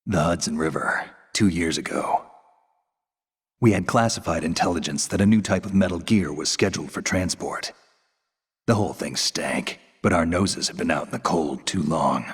The Hudson River, 2 years ago. We had classified intelligence that a new type of metal gear was scheduled for transport. The whole thing stank, but our noses had been out in the cold too long.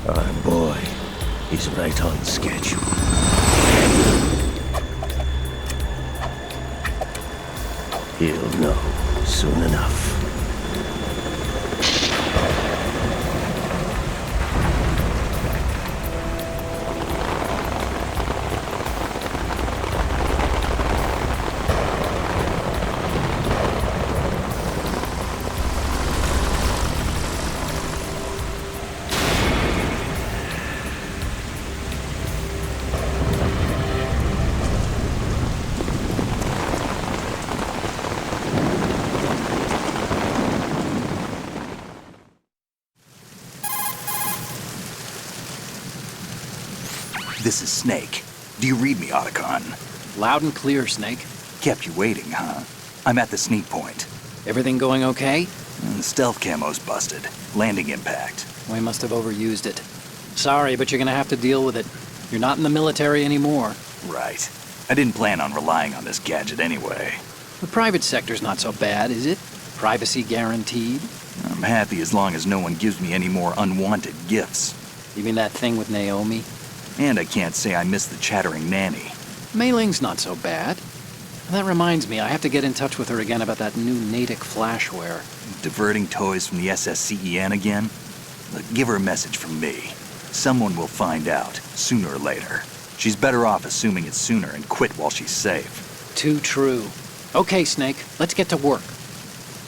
Our boy is right on schedule. He'll know soon enough. This is Snake. Do you read me, Otacon? Loud and clear, Snake. Kept you waiting, huh? I'm at the sneak point. Everything going okay? The stealth camo's busted. Landing impact. We must have overused it. Sorry, but you're gonna have to deal with it. You're not in the military anymore. Right. I didn't plan on relying on this gadget anyway. The private sector's not so bad, is it? Privacy guaranteed? I'm happy as long as no one gives me any more unwanted gifts. You mean that thing with Naomi? And I can't say I miss the chattering nanny. Mei Ling's not so bad. That reminds me, I have to get in touch with her again about that new Natick flashware. Diverting toys from the SSCEN again? Look, give her a message from me. Someone will find out, sooner or later. She's better off assuming it sooner and quit while she's safe. Too true. Okay, Snake, let's get to work.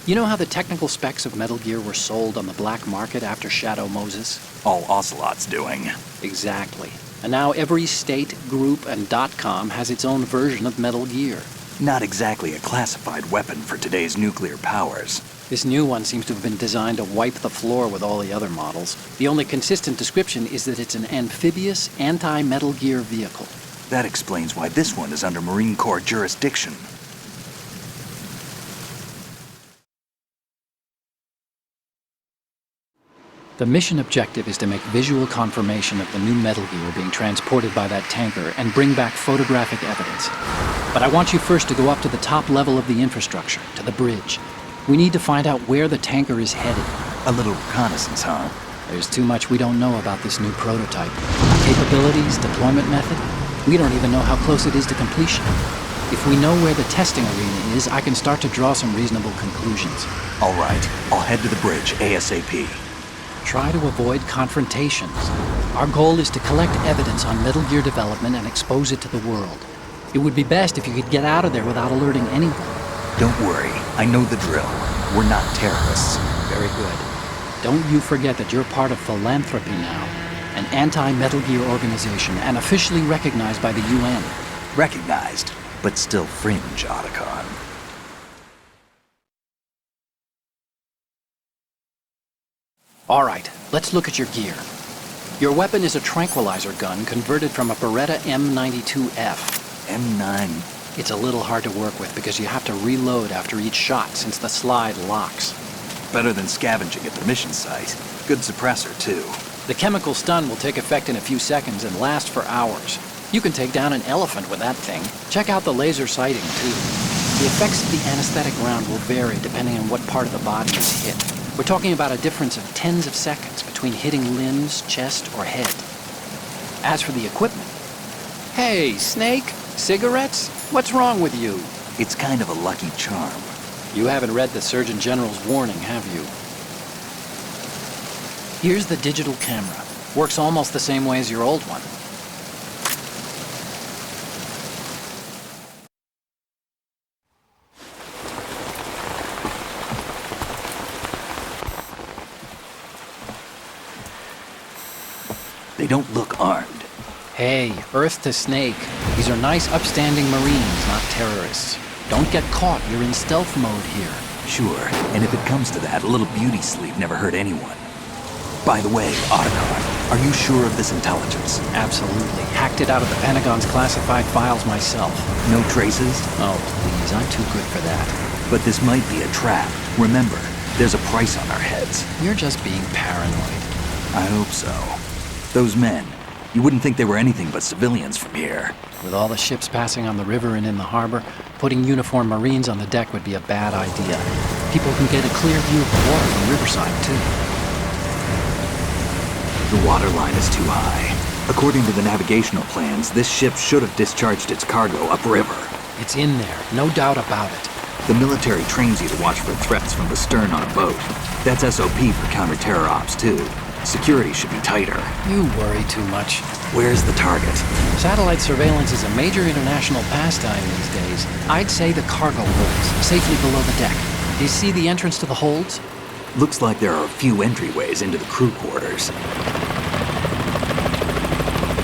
You know how the technical specs of Metal Gear were sold on the black market after Shadow Moses? All Ocelot's doing. Exactly. And now every state, group, and .com has its own version of Metal Gear. Not exactly a classified weapon for today's nuclear powers. This new one seems to have been designed to wipe the floor with all the other models. The only consistent description is that it's an amphibious, anti-Metal Gear vehicle. That explains why this one is under Marine Corps jurisdiction. The mission objective is to make visual confirmation of the new Metal Gear being transported by that tanker and bring back photographic evidence. But I want you first to go up to the top level of the infrastructure, to the bridge. We need to find out where the tanker is headed. A little reconnaissance, huh? There's too much we don't know about this new prototype. Capabilities, deployment method. We don't even know how close it is to completion. If we know where the testing arena is, I can start to draw some reasonable conclusions. All right, I'll head to the bridge ASAP. Try to avoid confrontations. Our goal is to collect evidence on Metal Gear development and expose it to the world. It would be best if you could get out of there without alerting anyone. Don't worry, I know the drill. We're not terrorists. Very good. Don't you forget that you're part of Philanthropy now, an anti-Metal Gear organization and officially recognized by the UN. Recognized, but still fringe, Otacon. All right, let's look at your gear. Your weapon is a tranquilizer gun converted from a Beretta M92F. M9. It's a little hard to work with because you have to reload after each shot since the slide locks. Better than scavenging at the mission site. Good suppressor, too. The chemical stun will take effect in a few seconds and last for hours. You can take down an elephant with that thing. Check out the laser sighting, too. The effects of the anesthetic round will vary depending on what part of the body is hit. We're talking about a difference of tens of seconds between hitting limbs, chest, or head. As for the equipment... Hey, Snake! Cigarettes? What's wrong with you? It's kind of a lucky charm. You haven't read the Surgeon General's warning, have you? Here's the digital camera. Works almost the same way as your old one. They don't look armed. Hey, Earth to Snake. These are nice, upstanding Marines, not terrorists. Don't get caught. You're in stealth mode here. Sure, and if it comes to that, a little beauty sleep never hurt anyone. By the way, Otacon, are you sure of this intelligence? Absolutely. Hacked it out of the Pentagon's classified files myself. No traces? Oh, please. I'm too good for that. But this might be a trap. Remember, there's a price on our heads. You're just being paranoid. I hope so. Those men, you wouldn't think they were anything but civilians from here. With all the ships passing on the river and in the harbor, putting uniformed Marines on the deck would be a bad idea. People can get a clear view of the water from Riverside, too. The water line is too high. According to the navigational plans, this ship should have discharged its cargo upriver. It's in there, no doubt about it. The military trains you to watch for threats from the stern on a boat. That's SOP for counter-terror ops, too. Security should be tighter. You worry too much. Where's the target? Satellite surveillance is a major international pastime these days. I'd say the cargo holds, safely below the deck. Do you see the entrance to the holds? Looks like there are a few entryways into the crew quarters.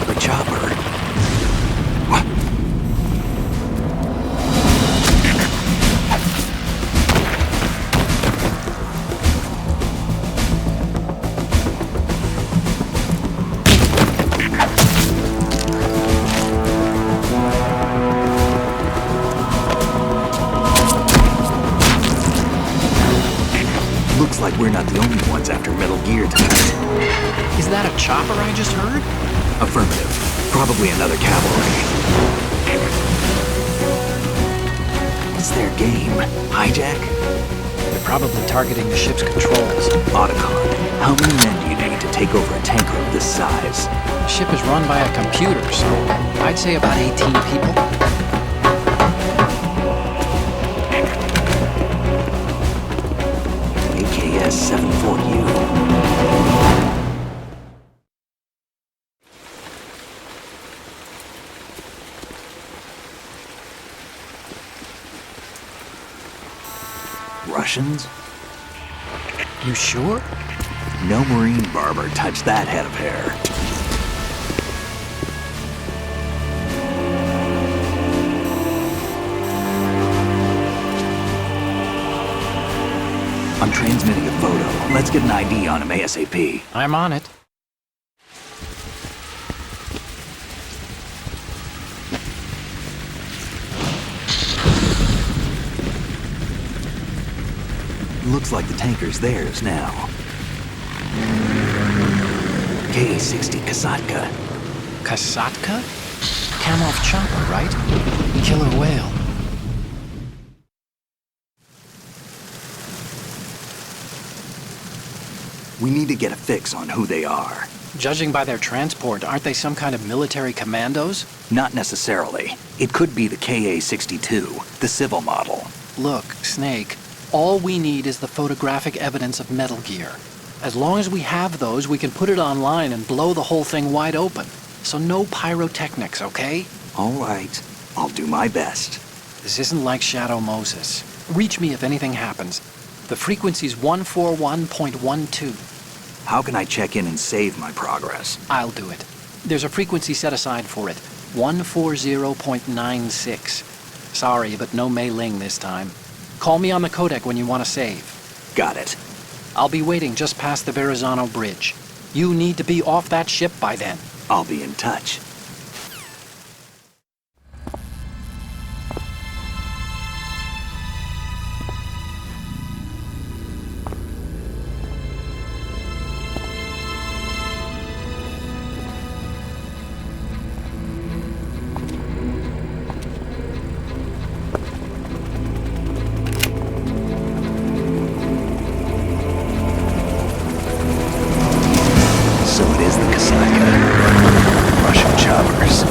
A chopper. What? Looks like we're not the only ones after Metal Gear tonight. Is that a chopper I just heard? Affirmative. Probably another cavalry. What's their game? Hijack? They're probably targeting the ship's controls. Otacon, how many men do you need to take over a tanker of this size? The ship is run by a computer, so I'd say about 18 people. AKS 74U. Russians? You sure? No marine barber touched that head of hair. I'm transmitting a photo. Let's get an ID on him ASAP. I'm on it. Looks like the tanker's theirs now. KA-60 Kasatka. Kasatka? Kamov chopper, right? Killer whale. We need to get a fix on who they are. Judging by their transport, aren't they some kind of military commandos? Not necessarily. It could be the KA-62, the civil model. Look, Snake, all we need is the photographic evidence of Metal Gear. As long as we have those, we can put it online and blow the whole thing wide open. So no pyrotechnics, okay? All right. I'll do my best. This isn't like Shadow Moses. Reach me if anything happens. The frequency's 141.12. How can I check in and save my progress? I'll do it. There's a frequency set aside for it. 140.96. Sorry, but no Mei Ling this time. Call me on the codec when you want to save. Got it. I'll be waiting just past the Verrazano Bridge. You need to be off that ship by then. I'll be in touch. So it is the Kasatka. Russian choppers.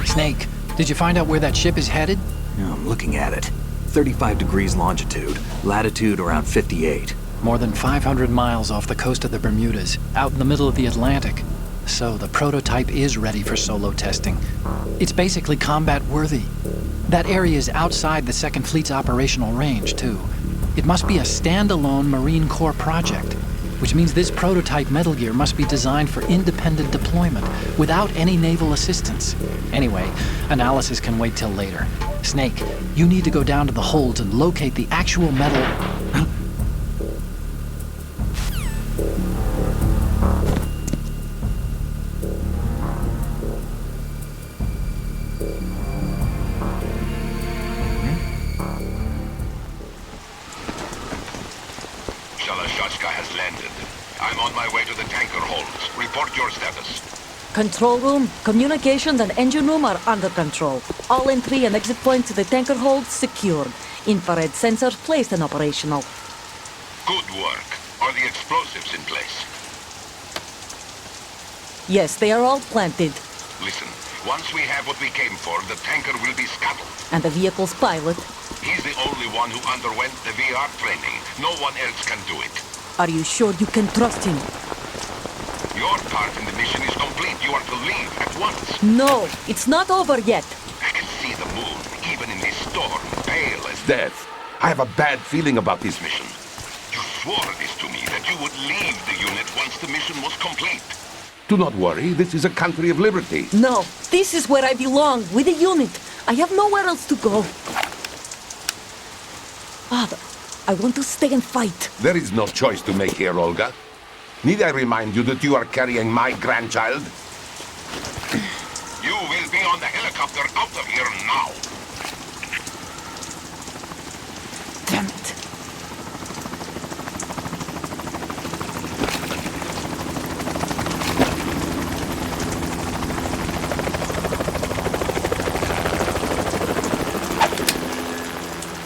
Snake, did you find out where that ship is headed? I'm looking at it. 35 degrees longitude, latitude around 58. More than 500 miles off the coast of the Bermudas, out in the middle of the Atlantic. So the prototype is ready for solo testing. It's basically combat-worthy. That area is outside the Second Fleet's operational range, too. It must be a standalone Marine Corps project, which means this prototype Metal Gear must be designed for independent deployment, without any naval assistance. Anyway, analysis can wait till later. Snake, you need to go down to the holds and locate the actual metal... Shalashaska has landed. I'm on my way to the tanker holds. Report your status. Control room, communications and engine room are under control. All entry and exit points to the tanker hold secured. Infrared sensors placed and operational. Good work. Are the explosives in place? Yes, they are all planted. Listen, once we have what we came for, the tanker will be scuttled. And the vehicle's pilot. He's the only one who underwent the VR training. No one else can do it. Are you sure you can trust him? Your part in the mission is complete. You are to leave at once. No, it's not over yet. I can see the moon, even in this storm, pale as death. I have a bad feeling about this mission. You swore this to me, that you would leave the unit it once the mission was complete. Do not worry, this is a country of liberty. No, this is where I belong, with the unit. I have nowhere else to go. Father, I want to stay and fight. There is no choice to make here, Olga. Need I remind you that you are carrying my grandchild? You will be on the helicopter out of here now. Damn it.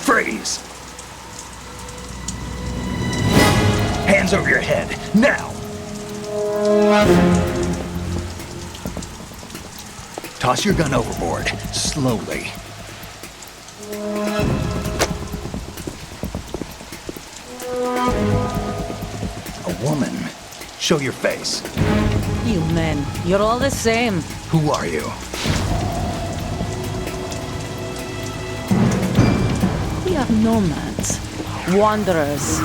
Freeze! Hands over your head, now! Toss your gun overboard, slowly. A woman. Show your face. You men, you're all the same. Who are you? We are nomads, wanderers.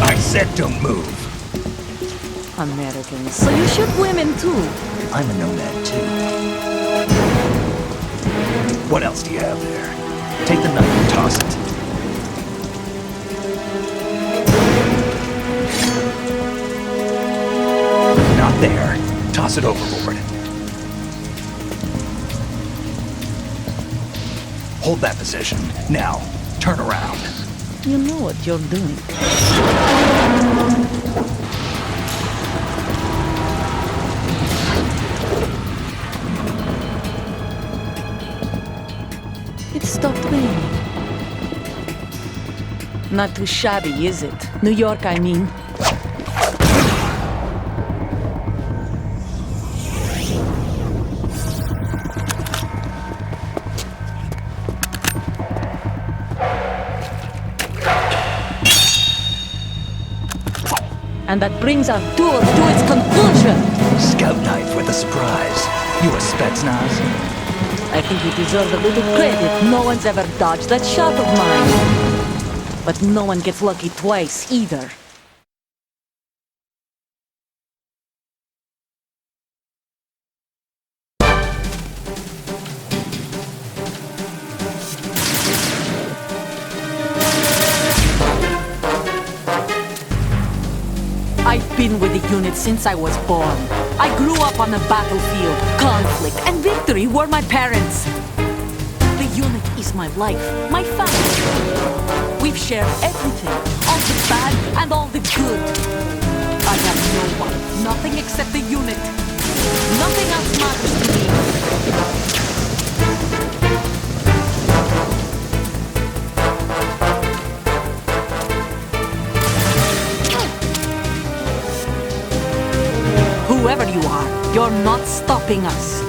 I said don't move. Americans. So you shoot women too. I'm a nomad too. What else do you have there? Take the knife and toss it. Not there. Toss it overboard. Hold that position. Now, turn around. You know what you're doing. It stopped raining. Not too shabby, is it? New York, I mean. And that brings our tour to its conclusion. Scout knife with a surprise. You a Spetsnaz? I think you deserve a little credit. No one's ever dodged that shot of mine. But no one gets lucky twice, either. I've been with the unit since I was born. I grew up on the battlefield. Conflict and victory were my parents. The unit is my life, my family. We've shared everything, all the bad and all the good. I have no one, nothing except the unit. Nothing else matters to me. Whoever you are, you're not stopping us.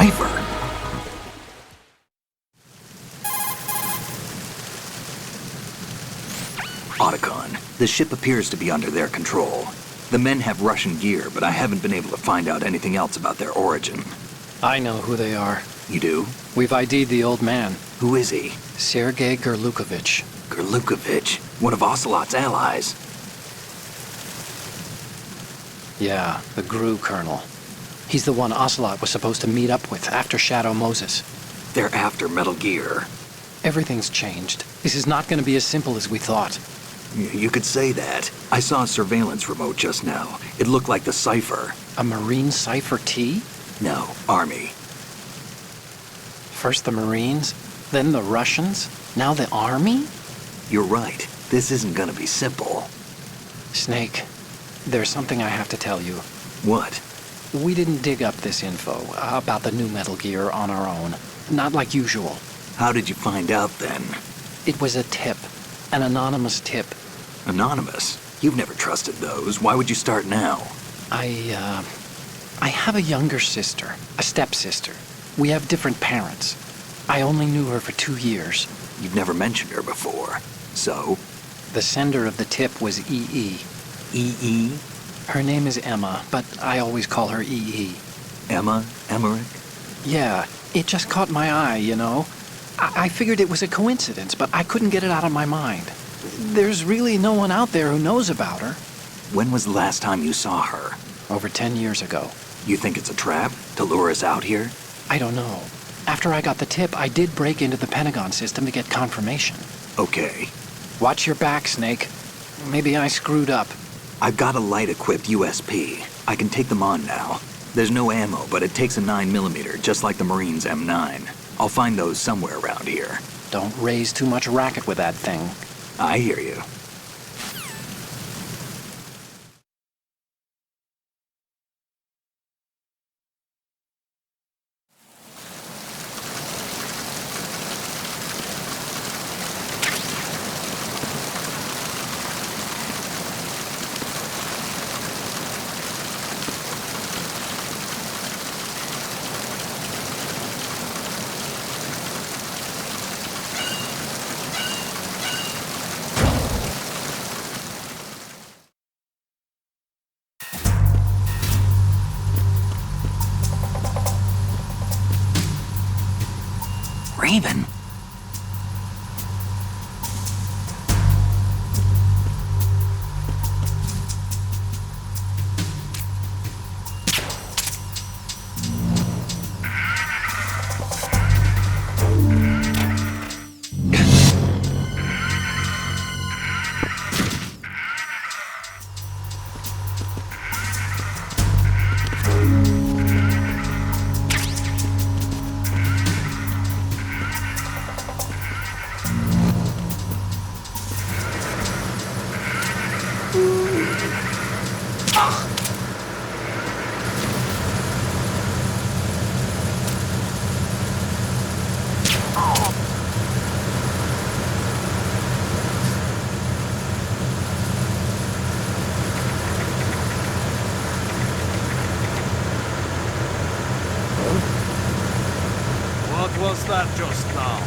cipher. Otacon, the ship appears to be under their control. The men have Russian gear, but I haven't been able to find out anything else about their origin. I know who they are. You do? We've ID'd the old man, Who is he? Sergei Gerlukovich. Gerlukovich, one of Ocelot's allies. Yeah, the GRU colonel. He's the one Ocelot was supposed to meet up with after Shadow Moses. They're after Metal Gear. Everything's changed. This is not going to be as simple as we thought. You could say that. I saw a surveillance remote just now. It looked like the cipher. A Marine Cipher T? No, Army. First the Marines, then the Russians, now the Army? You're right. This isn't gonna be simple. Snake, there's something I have to tell you. What? We didn't dig up this info about the new Metal Gear on our own. Not like usual. How did you find out then? It was a tip. An anonymous tip. Anonymous? You've never trusted those. Why would you start now? I have a younger sister, a stepsister. We have different parents. I only knew her for 2 years. You've never mentioned her before. So? The sender of the tip was EE. EE? Her name is Emma, but I always call her EE. Emma? Emmerich? Yeah, it just caught my eye, you know? I figured it was a coincidence, but I couldn't get it out of my mind. There's really no one out there who knows about her. When was the last time you saw her? Over 10 years ago. You think it's a trap? To lure us out here? I don't know. After I got the tip, I did break into the Pentagon system to get confirmation. Okay. Watch your back, Snake. Maybe I screwed up. I've got a light-equipped USP. I can take them on now. There's no ammo, but it takes a 9mm, just like the Marines' M9. I'll find those somewhere around here. Don't raise too much racket with that thing. I hear you. Raven? What was that just now?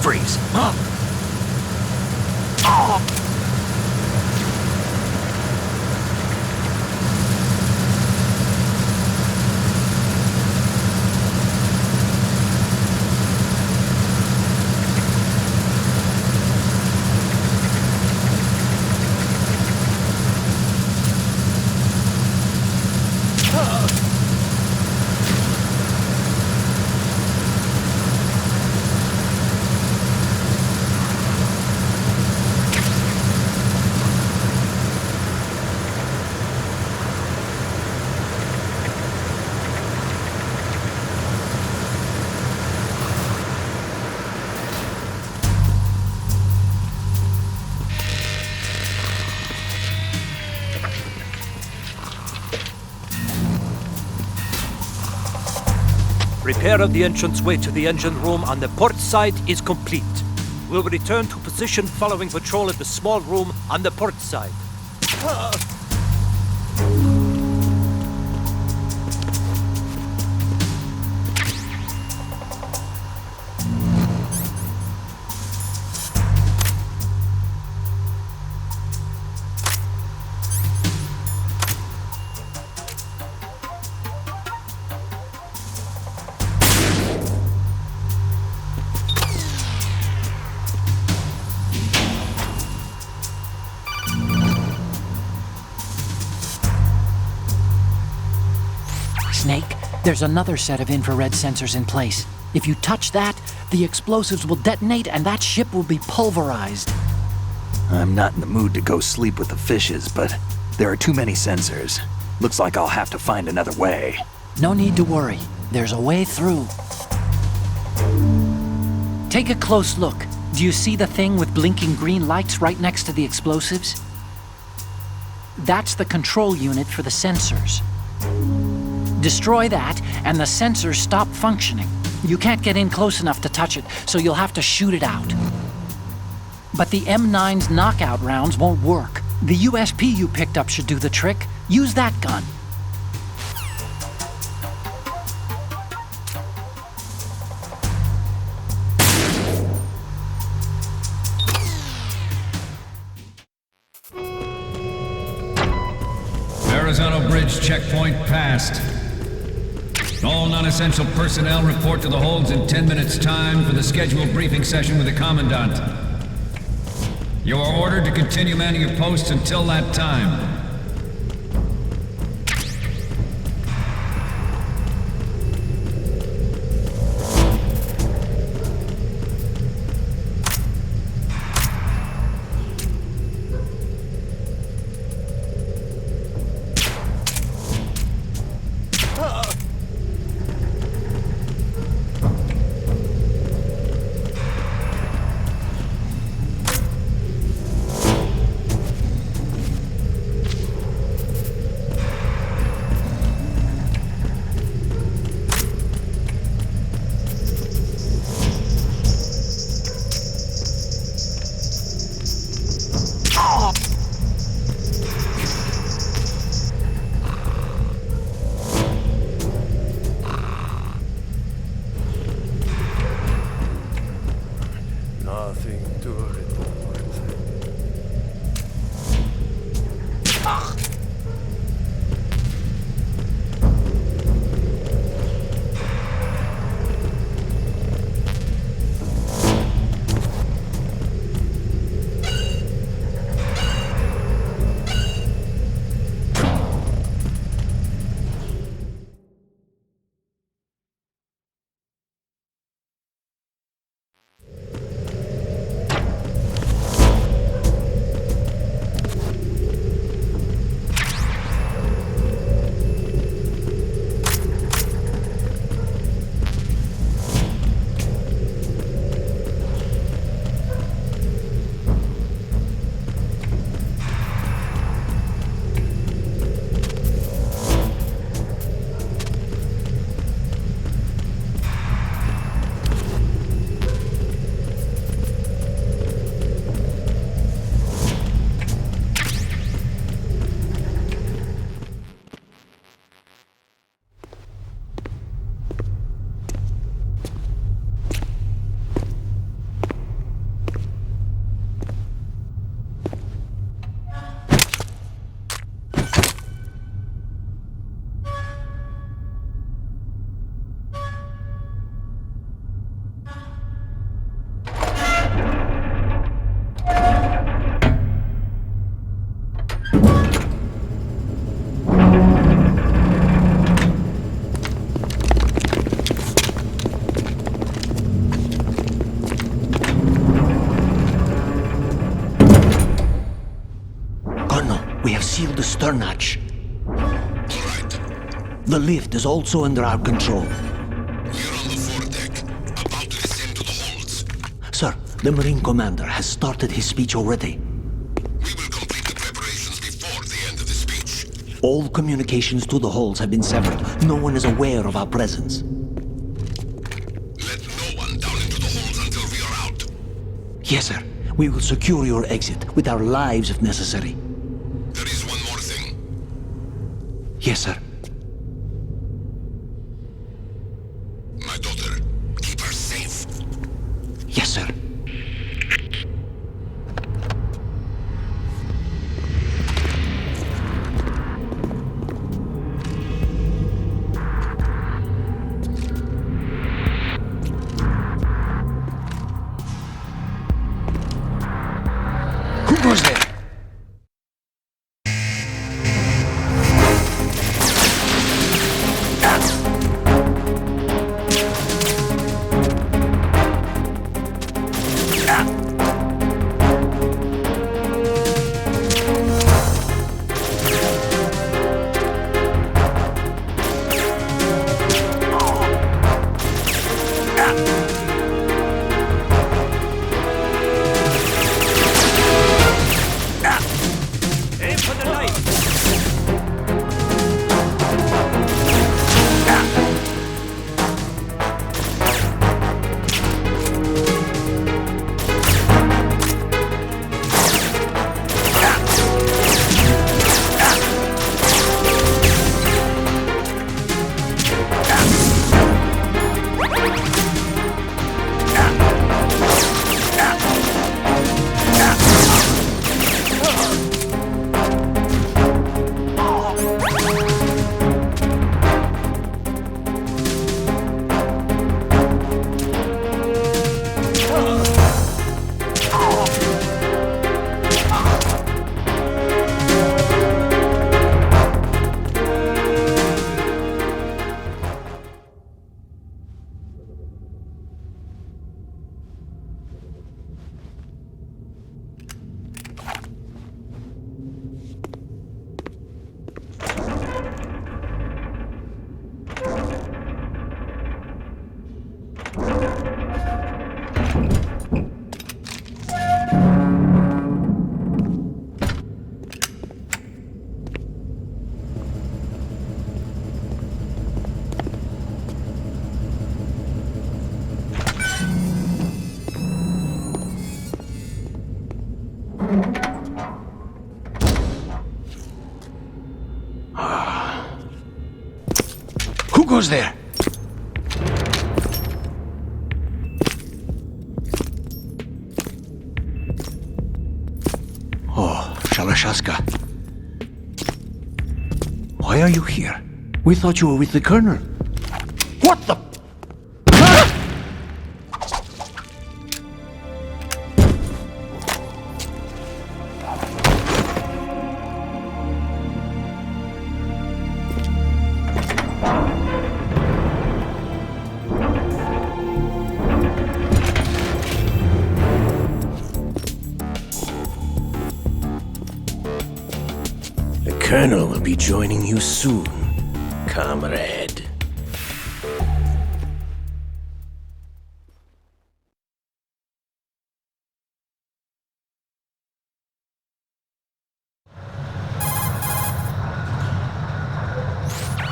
Freeze. Repair of the entranceway to the engine room on the port side is complete. We'll return to position following patrol at the small room on the port side. Snake, there's another set of infrared sensors in place. If you touch that, the explosives will detonate and that ship will be pulverized. I'm not in the mood to go sleep with the fishes, but there are too many sensors. Looks like I'll have to find another way. No need to worry. There's a way through. Take a close look. Do you see the thing with blinking green lights right next to the explosives? That's the control unit for the sensors. Destroy that, and the sensors stop functioning. You can't get in close enough to touch it, so you'll have to shoot it out. But the M9's knockout rounds won't work. The USP you picked up should do the trick. Use that gun. Verrazano Bridge checkpoint passed. All non-essential personnel report to the holds in 10 minutes' time for the scheduled briefing session with the Commandant. You are ordered to continue manning your posts until that time. Nothing to report. We have sealed the stern hatch. All right. The lift is also under our control. We're on the foredeck, about to descend to the holds. Sir, the Marine Commander has started his speech already. We will complete the preparations before the end of the speech. All communications to the holds have been severed. No one is aware of our presence. Yes, sir. We will secure your exit with our lives if necessary. There is one more thing. Yes, sir. My daughter. Keep her safe. Yes, sir. Who goes there? Aim for the light. Who goes there? Oh, Shalashaska. Why are you here? We thought you were with the Colonel. What the? The Colonel will be joining you soon, comrade.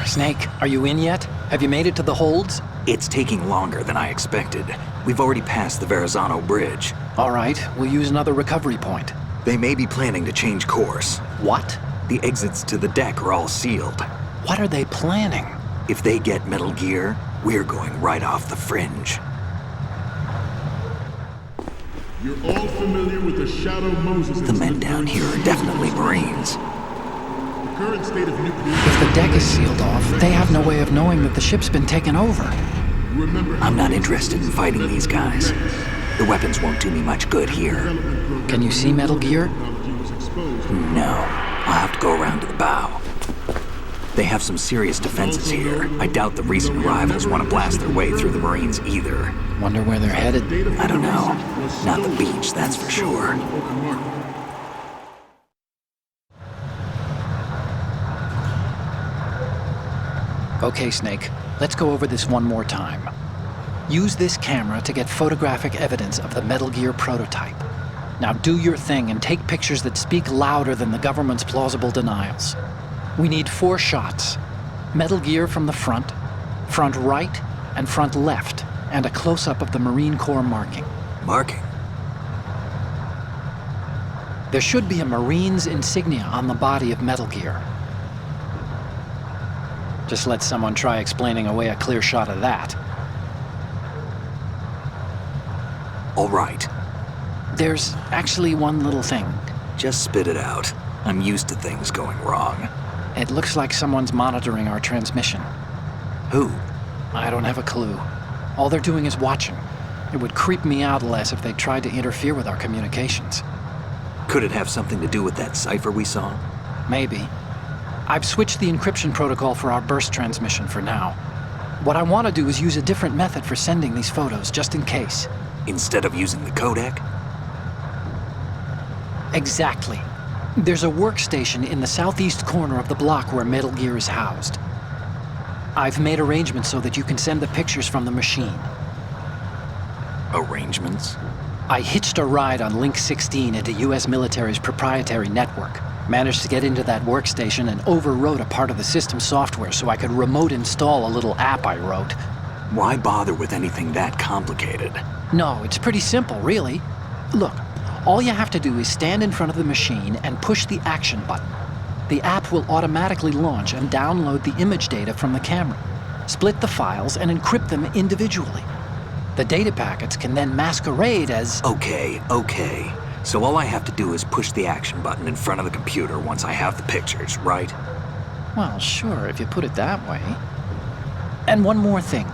Snake, are you in yet? Have you made it to the holds? It's taking longer than I expected. We've already passed the Verrazano Bridge. All right, we'll use another recovery point. They may be planning to change course. What? The exits to the deck are all sealed. What are they planning? If they get Metal Gear, we're going right off the fringe. You're all familiar with the Shadow Moses The men down here are definitely Marines. The current state of nuclear... If the deck is sealed off, they have no way of knowing that the ship's been taken over. Remember, I'm not interested in fighting these guys. The weapons won't do me much good here. Can you see Metal Gear? No. I'll have to go around to the bow. They have some serious defenses here. I doubt the recent arrivals want to blast their way through the Marines either. Wonder where they're headed? I don't know. Not the beach, that's for sure. Okay, Snake, let's go over this one more time. Use this camera to get photographic evidence of the Metal Gear prototype. Now do your thing and take pictures that speak louder than the government's plausible denials. We need 4 shots. Metal Gear from the front right, and front left, and a close-up of the Marine Corps marking. Marking? There should be a Marine's insignia on the body of Metal Gear. Just let someone try explaining away a clear shot of that. All right. There's actually one little thing. Just spit it out. I'm used to things going wrong. It looks like someone's monitoring our transmission. Who? I don't have a clue. All they're doing is watching. It would creep me out less if they tried to interfere with our communications. Could it have something to do with that cipher we saw? Maybe. I've switched the encryption protocol for our burst transmission for now. What I want to do is use a different method for sending these photos, just in case. Instead of using the codec? Exactly. There's a workstation in the southeast corner of the block where Metal Gear is housed. I've made arrangements so that you can send the pictures from the machine. Arrangements? I hitched a ride on Link 16 into US military's proprietary network. Managed to get into that workstation and overwrote a part of the system software so I could remote install a little app I wrote. Why bother with anything that complicated? No, it's pretty simple, really. Look, all you have to do is stand in front of the machine and push the action button. The app will automatically launch and download the image data from the camera, split the files, and encrypt them individually. The data packets can then masquerade as... Okay. So all I have to do is push the action button in front of the computer once I have the pictures, right? Well, sure, if you put it that way. And one more thing.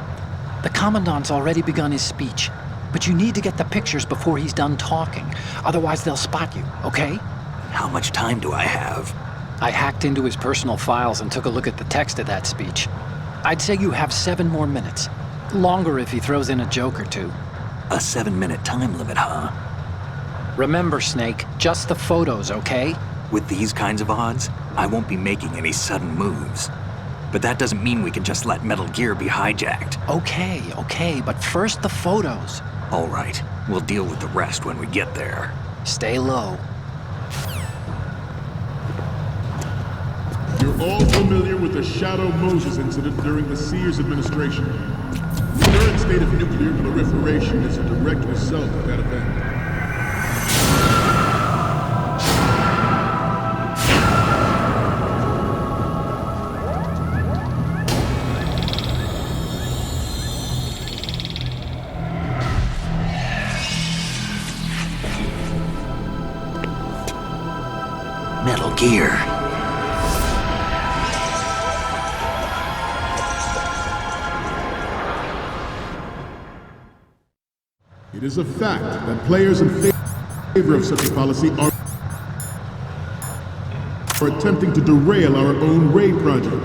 The Commandant's already begun his speech, but you need to get the pictures before he's done talking. Otherwise, they'll spot you, okay? How much time do I have? I hacked into his personal files and took a look at the text of that speech. I'd say you have 7 more minutes. Longer if he throws in a joke or two. A 7-minute time limit, huh? Remember, Snake, just the photos, okay? With these kinds of odds, I won't be making any sudden moves. But that doesn't mean we can just let Metal Gear be hijacked. Okay, but first the photos. All right, we'll deal with the rest when we get there. Stay low. You're all familiar with the Shadow Moses incident during the Sears administration. The current state of nuclear proliferation is a direct result of that event. Metal Gear. It is a fact that players in favor of such a policy are attempting to derail our own Ray project.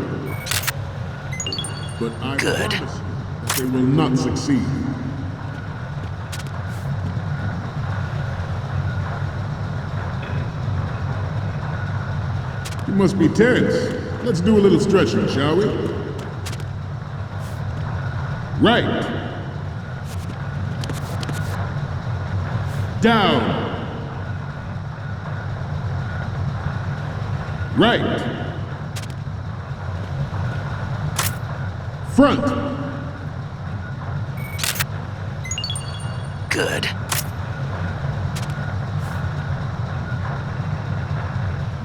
But I promise you that they will not succeed. You must be tense. Let's do a little stretching, shall we? Right. Down. Right. Front. Good.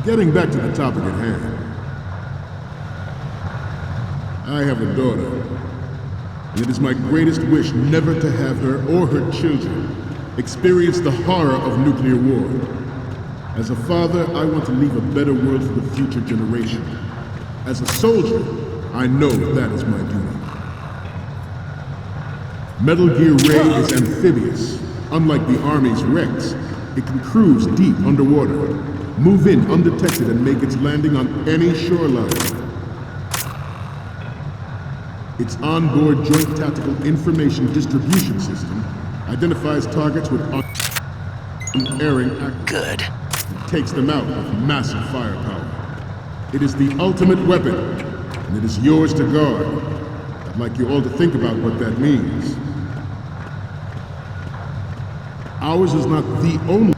Getting back to the topic at hand. I have a daughter, and it is my greatest wish never to have her or her children experience the horror of nuclear war. As a father, I want to leave a better world for the future generation. As a soldier, I know that is my duty. Metal Gear Ray is amphibious. Unlike the Army's Rex, it can cruise deep underwater, move in undetected and make its landing on any shoreline. Its onboard Joint Tactical Information Distribution System identifies targets with unerring accuracy. Good. And takes them out with massive firepower. It is the ultimate weapon, and it is yours to guard. I'd like you all to think about what that means. Ours is not the only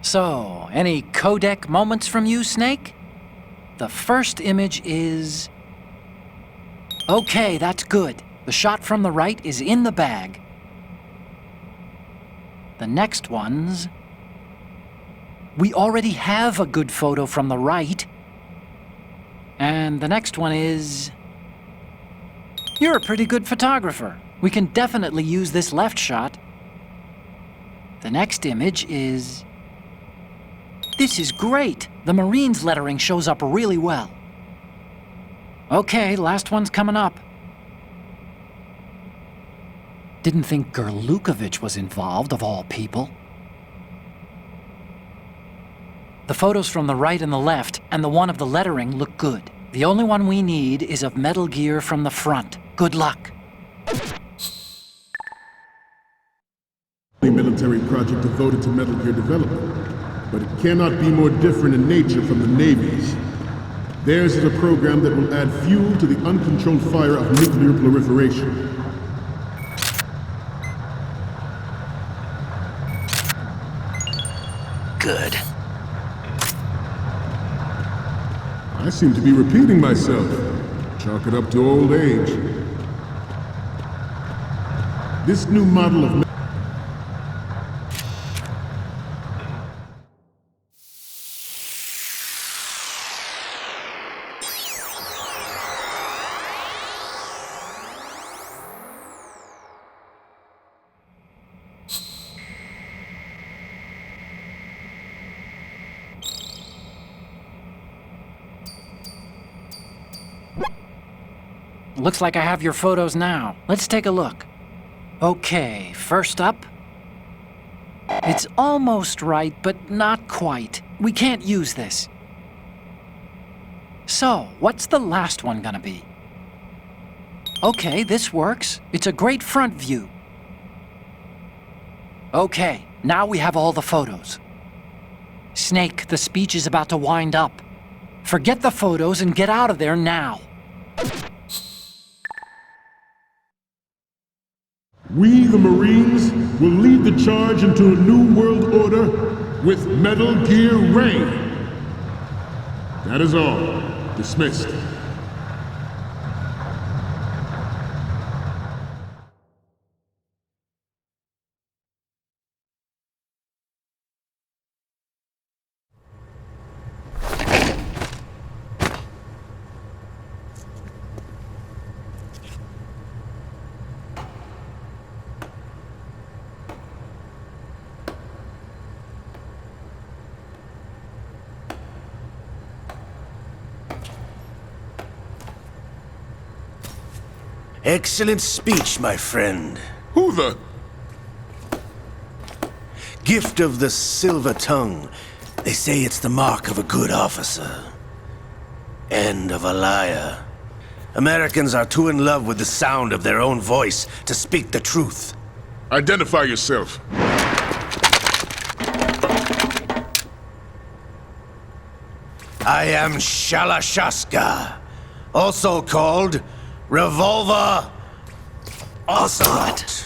So, any codec moments from you, Snake? The first image is... Okay, that's good. The shot from the right is in the bag. The next one's... We already have a good photo from the right. And the next one is... You're a pretty good photographer. We can definitely use this left shot. The next image is... This is great. The Marines lettering shows up really well. Okay, last one's coming up. Didn't think Gerlukovich was involved, of all people. The photos from the right and the left, and the one of the lettering look good. The only one we need is of Metal Gear from the front. Good luck. A military project devoted to Metal Gear development, but it cannot be more different in nature from the Navy's. Theirs is a program that will add fuel to the uncontrolled fire of nuclear proliferation. Good. I seem to be repeating myself. Chalk it up to old age. This new model of... Looks like I have your photos now. Let's take a look. Okay, first up. It's almost right, but not quite. We can't use this. So, what's the last one gonna be? Okay, this works. It's a great front view. Okay, now we have all the photos. Snake, the speech is about to wind up. Forget the photos and get out of there now. We, the Marines, will lead the charge into a new world order with Metal Gear Ray. That is all. Dismissed. Excellent speech, my friend. Who the... Gift of the silver tongue. They say it's the mark of a good officer. And of a liar. Americans are too in love with the sound of their own voice to speak the truth. Identify yourself. I am Shalashaska, also called Revolver Ocelot.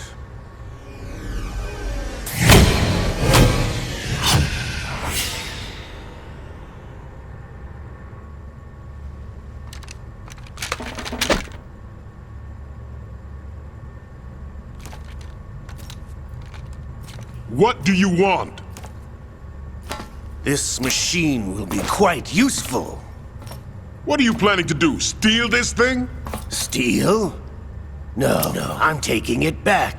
What do you want? This machine will be quite useful. What are you planning to do? Steal this thing? Steal? No, I'm taking it back.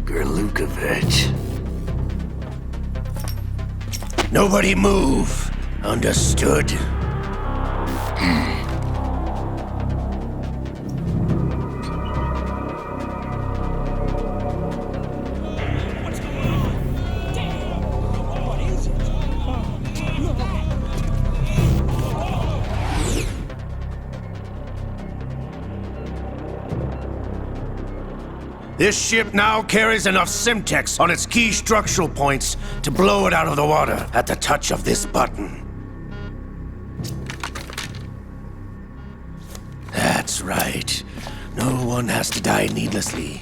Gerlukovich. Nobody move. Understood? This ship now carries enough Simtex on its key structural points to blow it out of the water at the touch of this button. That's right. No one has to die needlessly.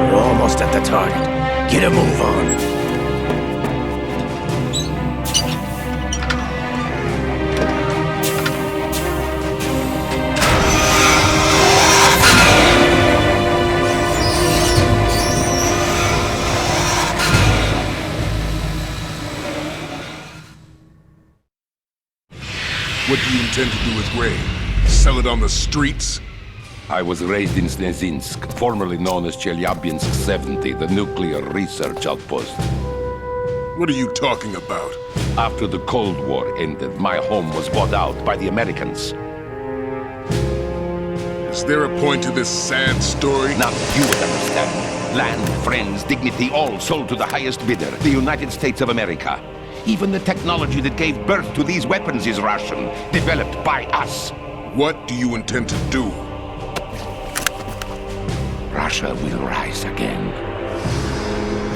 We're almost at the target. Get a move on. What do you intend to do with Ray? Sell it on the streets? I was raised in Snezinsk, formerly known as Chelyabinsk 70, the nuclear research outpost. What are you talking about? After the Cold War ended, my home was bought out by the Americans. Is there a point to this sad story? Now you would understand. Land, friends, dignity, all sold to the highest bidder, the United States of America. Even the technology that gave birth to these weapons is Russian, developed by us. What do you intend to do? Russia will rise again.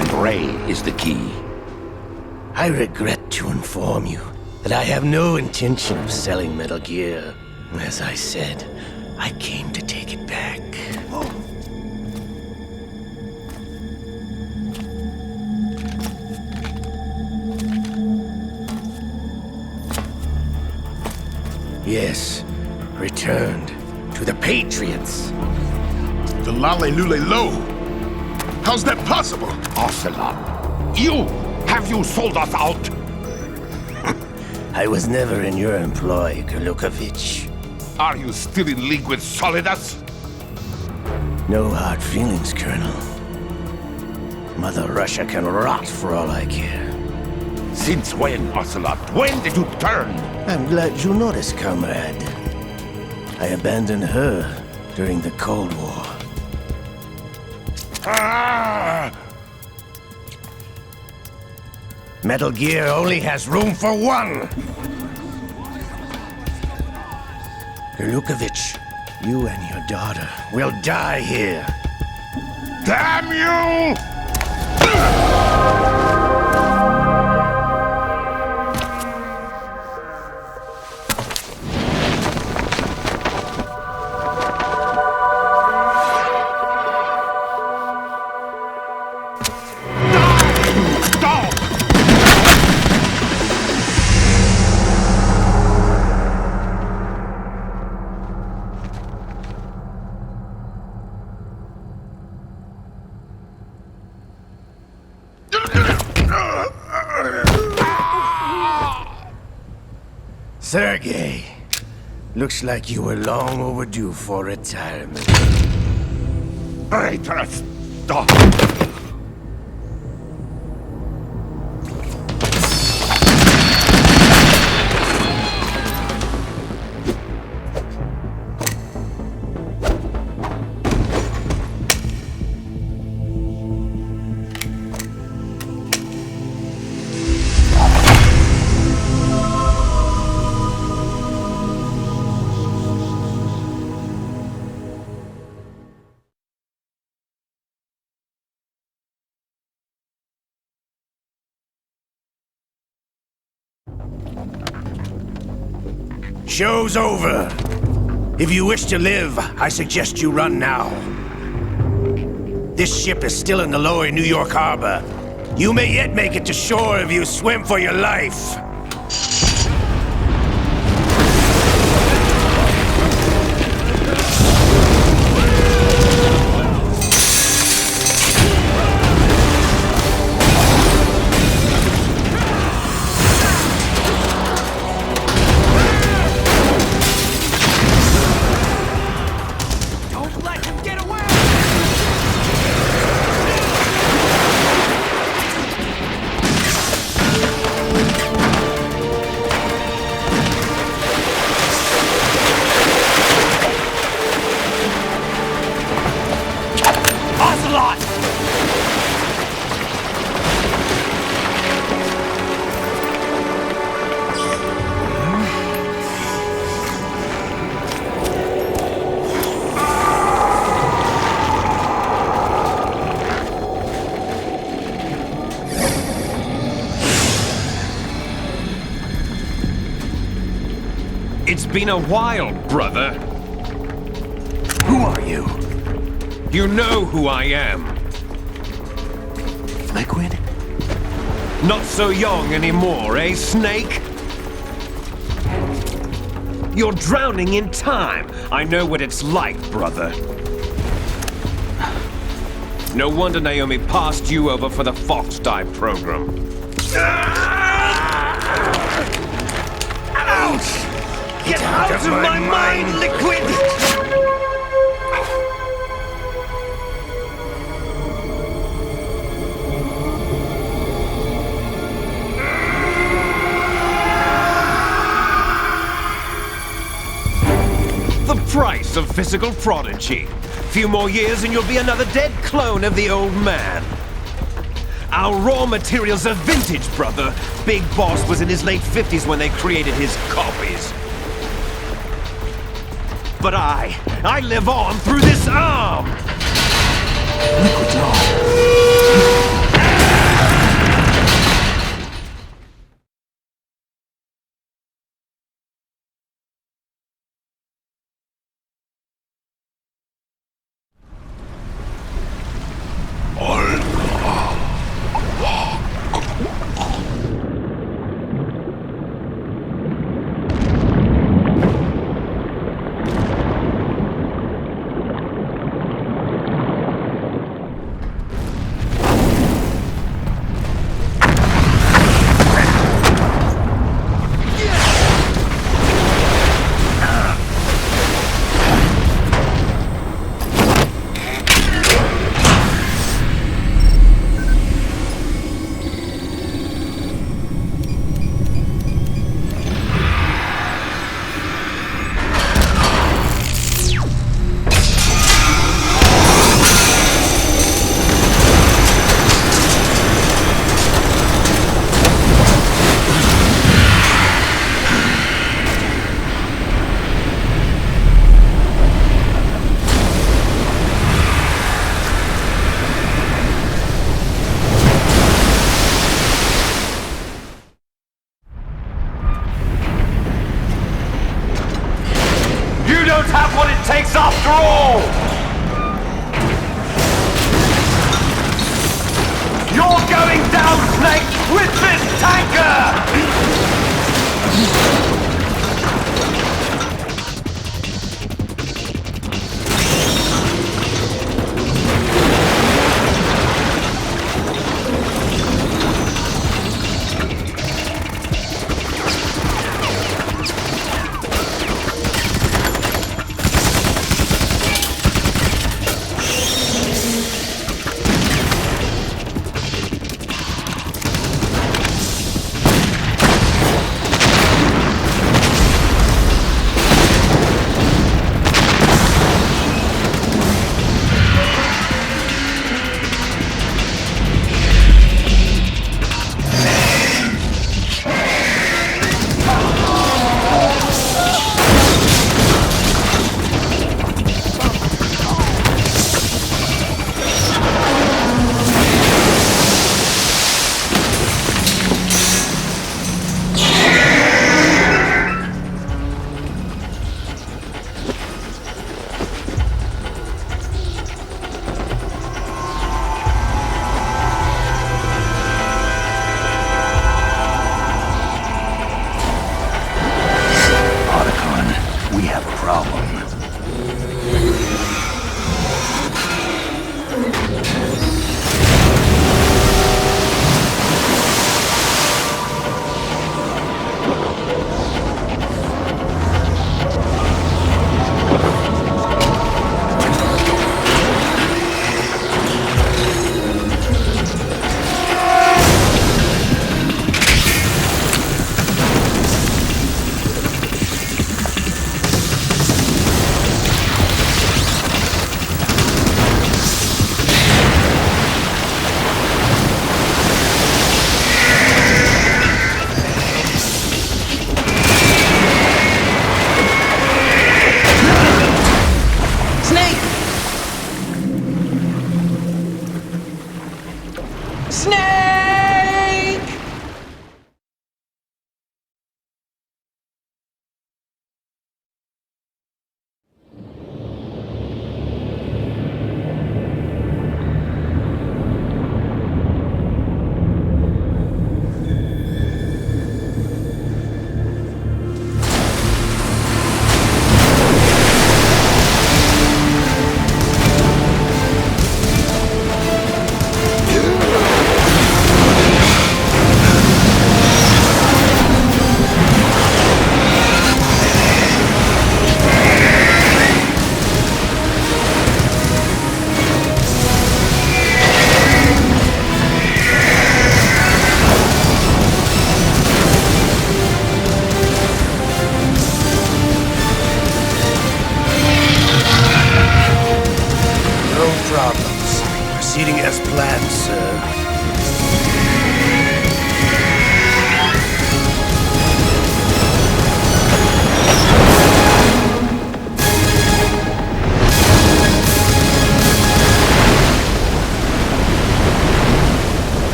And Ray is the key. I regret to inform you that I have no intention of selling Metal Gear. As I said, I came to take it back. Yes, returned to the Patriots. The Lale Lule Lo? How's that possible? Ocelot, have you sold us out? I was never in your employ, Kurlukovich. Are you still in league with Solidus? No hard feelings, Colonel. Mother Russia can rot for all I care. Since when, Ocelot? When did you turn? I'm glad you noticed, comrade. I abandoned her during the Cold War. Ah! Metal Gear only has room for one! Kurlukovich, you and your daughter will die here. Damn you! Sergei, looks like you were long overdue for retirement. Traitorous dog! Show's over. If you wish to live, I suggest you run now. This ship is still in the lower New York harbor. You may yet make it to shore if you swim for your life. It's been a while, brother. Who are you? You know who I am. Liquid? Not so young anymore, eh, Snake? You're drowning in time. I know what it's like, brother. No wonder Naomi passed you over for the Fox Dive program. Ouch! Get out of my mind, Liquid! The price of physical prodigy. Few more years and you'll be another dead clone of the old man. Our raw materials are vintage, brother. Big Boss was in his late 50s when they created his copies. But I live on through this arm! Liquid's arm. Have what it takes after all! You're going down, Snake, with this tanker!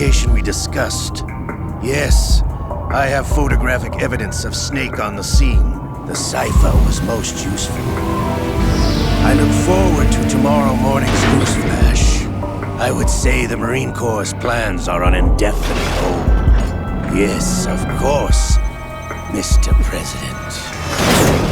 location we discussed. Yes, I have photographic evidence of Snake on the scene. The cipher was most useful. I look forward to tomorrow morning's news flash. I would say the Marine Corps' plans are on indefinite hold. Yes, of course, Mr. President.